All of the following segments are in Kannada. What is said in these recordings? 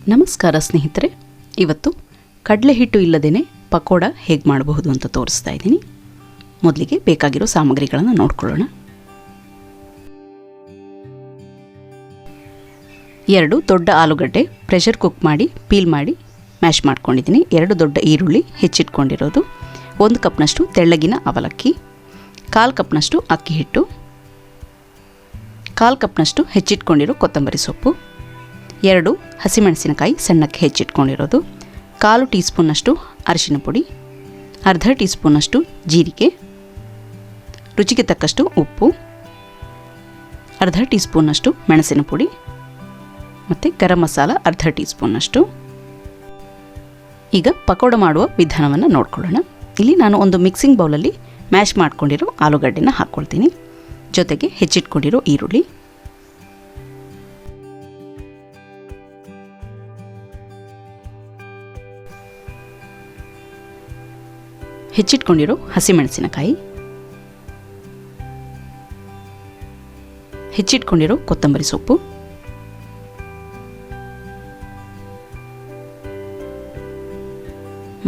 ನಮಸ್ಕಾರ ಸ್ನೇಹಿತರೆ, ಇವತ್ತು ಕಡಲೆ ಹಿಟ್ಟು ಇಲ್ಲದೇನೆ ಪಕೋಡ ಹೇಗೆ ಮಾಡಬಹುದು ಅಂತ ತೋರಿಸ್ತಾ ಇದ್ದೀನಿ. ಮೊದಲಿಗೆ ಬೇಕಾಗಿರೋ ಸಾಮಗ್ರಿಗಳನ್ನು ನೋಡ್ಕೊಳ್ಳೋಣ. 2 ದೊಡ್ಡ ಆಲೂಗಡ್ಡೆ ಪ್ರೆಷರ್ ಕುಕ್ ಮಾಡಿ ಪೀಲ್ ಮಾಡಿ ಮ್ಯಾಶ್ ಮಾಡ್ಕೊಂಡಿದ್ದೀನಿ. 2 ದೊಡ್ಡ ಈರುಳ್ಳಿ ಹೆಚ್ಚಿಟ್ಕೊಂಡಿರೋದು, 1 ಕಪ್ನಷ್ಟು ತೆಳ್ಳಗಿನ ಅವಲಕ್ಕಿ, 1/4 ಕಪ್ನಷ್ಟು ಅಕ್ಕಿ ಹಿಟ್ಟು, 1/4 ಕಪ್ನಷ್ಟು ಹೆಚ್ಚಿಟ್ಕೊಂಡಿರೋ ಕೊತ್ತಂಬರಿ ಸೊಪ್ಪು, 2 ಹಸಿಮೆಣಸಿನಕಾಯಿ ಸಣ್ಣಕ್ಕೆ ಹೆಚ್ಚಿಟ್ಕೊಂಡಿರೋದು, 1/4 ಟೀ ಸ್ಪೂನ್ನಷ್ಟು ಅರಿಶಿನ ಪುಡಿ, ಅರ್ಧ ಟೀ ಸ್ಪೂನ್ನಷ್ಟು ಜೀರಿಗೆ, ರುಚಿಗೆ ತಕ್ಕಷ್ಟು ಉಪ್ಪು, ಅರ್ಧ ಟೀ ಸ್ಪೂನ್ನಷ್ಟು ಮೆಣಸಿನ ಪುಡಿ ಮತ್ತು ಗರಂ ಮಸಾಲ ಅರ್ಧ ಟೀ ಸ್ಪೂನ್ನಷ್ಟು. ಈಗ ಪಕೋಡ ಮಾಡುವ ವಿಧಾನವನ್ನು ನೋಡ್ಕೊಳ್ಳೋಣ. ಇಲ್ಲಿ ನಾನು ಒಂದು ಮಿಕ್ಸಿಂಗ್ ಬೌಲಲ್ಲಿ ಮ್ಯಾಶ್ ಮಾಡ್ಕೊಂಡಿರೋ ಆಲೂಗಡ್ಡೆನ ಹಾಕ್ಕೊಳ್ತೀನಿ. ಜೊತೆಗೆ ಹೆಚ್ಚಿಟ್ಕೊಂಡಿರೋ ಈರುಳ್ಳಿ, ಹೆಚ್ಚಿಟ್ಕೊಂಡಿರೋ ಹಸಿಮೆಣಸಿನಕಾಯಿ, ಹೆಚ್ಚಿಟ್ಕೊಂಡಿರೋ ಕೊತ್ತಂಬರಿ ಸೊಪ್ಪು,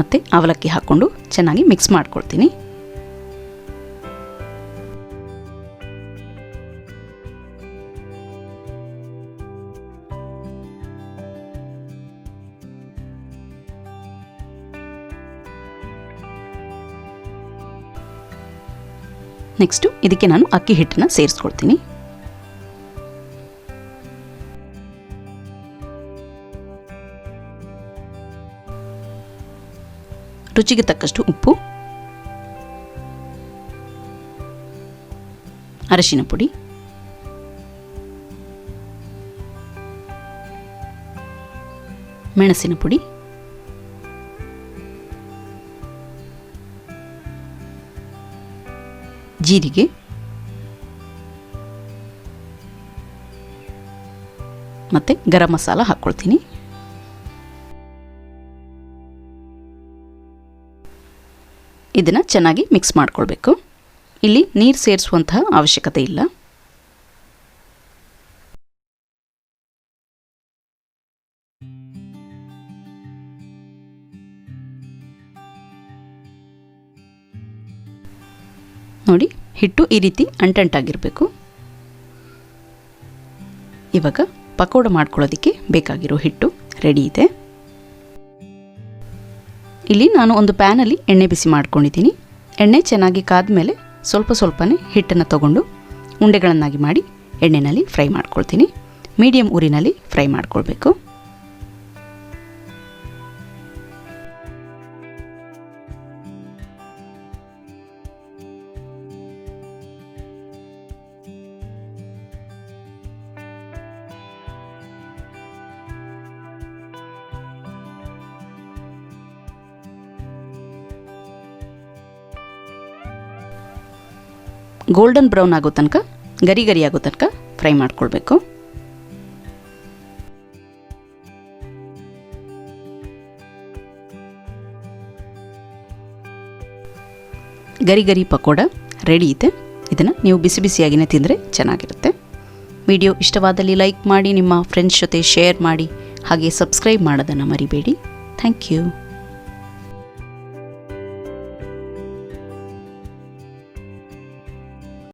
ಮತ್ತು ಅವಲಕ್ಕಿ ಹಾಕ್ಕೊಂಡು ಚೆನ್ನಾಗಿ ಮಿಕ್ಸ್ ಮಾಡ್ಕೊಳ್ತೀನಿ. ನೆಕ್ಸ್ಟು ಇದಕ್ಕೆ ನಾನು ಅಕ್ಕಿ ಹಿಟ್ಟನ್ನು ಸೇರಿಸ್ಕೊಳ್ತೀನಿ. ರುಚಿಗೆ ತಕ್ಕಷ್ಟು ಉಪ್ಪು, ಅರಿಶಿನ ಪುಡಿ, ಮೆಣಸಿನ ಪುಡಿ, ಜೀರಿಗೆ ಮತ್ತು ಗರಂ ಮಸಾಲ ಹಾಕ್ಕೊಳ್ತೀನಿ. ಇದನ್ನು ಚೆನ್ನಾಗಿ ಮಿಕ್ಸ್ ಮಾಡ್ಕೊಳ್ಬೇಕು. ಇಲ್ಲಿ ನೀರು ಸೇರಿಸುವಂತಹ ಅವಶ್ಯಕತೆ ಇಲ್ಲ. ನೋಡಿ, ಹಿಟ್ಟು ಈ ರೀತಿ ಅಂಟಂಟಾಗಿರಬೇಕು. ಇವಾಗ ಪಕೋಡ ಮಾಡ್ಕೊಳ್ಳೋದಕ್ಕೆ ಬೇಕಾಗಿರೋ ಹಿಟ್ಟು ರೆಡಿ ಇದೆ. ಇಲ್ಲಿ ನಾನು ಒಂದು ಪ್ಯಾನಲ್ಲಿ ಎಣ್ಣೆ ಬಿಸಿ ಮಾಡ್ಕೊಂಡಿದ್ದೀನಿ. ಎಣ್ಣೆ ಚೆನ್ನಾಗಿ ಕಾದ ಮೇಲೆ ಸ್ವಲ್ಪನೇ ಹಿಟ್ಟನ್ನು ತಗೊಂಡು ಉಂಡೆಗಳನ್ನಾಗಿ ಮಾಡಿ ಎಣ್ಣೆಯಲ್ಲಿ ಫ್ರೈ ಮಾಡ್ಕೊಳ್ತೀನಿ. ಮೀಡಿಯಂ ಉರಿನಲ್ಲಿ ಫ್ರೈ ಮಾಡ್ಕೊಳ್ಬೇಕು. ಗೋಲ್ಡನ್ ಬ್ರೌನ್ ಆಗೋ ತನಕ, ಗರಿ ಗರಿ ಆಗೋ ತನಕ ಫ್ರೈ ಮಾಡ್ಕೊಳ್ಬೇಕು. ಗರಿ ಗರಿ ಪಕೋಡ ರೆಡಿ ಇದೆ. ಇದನ್ನು ನೀವು ಬಿಸಿ ಬಿಸಿಯಾಗಿಯೇ ತಿಂದರೆ ಚೆನ್ನಾಗಿರುತ್ತೆ. ವಿಡಿಯೋ ಇಷ್ಟವಾದಲ್ಲಿ ಲೈಕ್ ಮಾಡಿ, ನಿಮ್ಮ ಫ್ರೆಂಡ್ಸ್ ಜೊತೆ ಶೇರ್ ಮಾಡಿ, ಹಾಗೆ ಸಬ್ಸ್ಕ್ರೈಬ್ ಮಾಡೋದನ್ನು ಮರಿಬೇಡಿ. Thank you.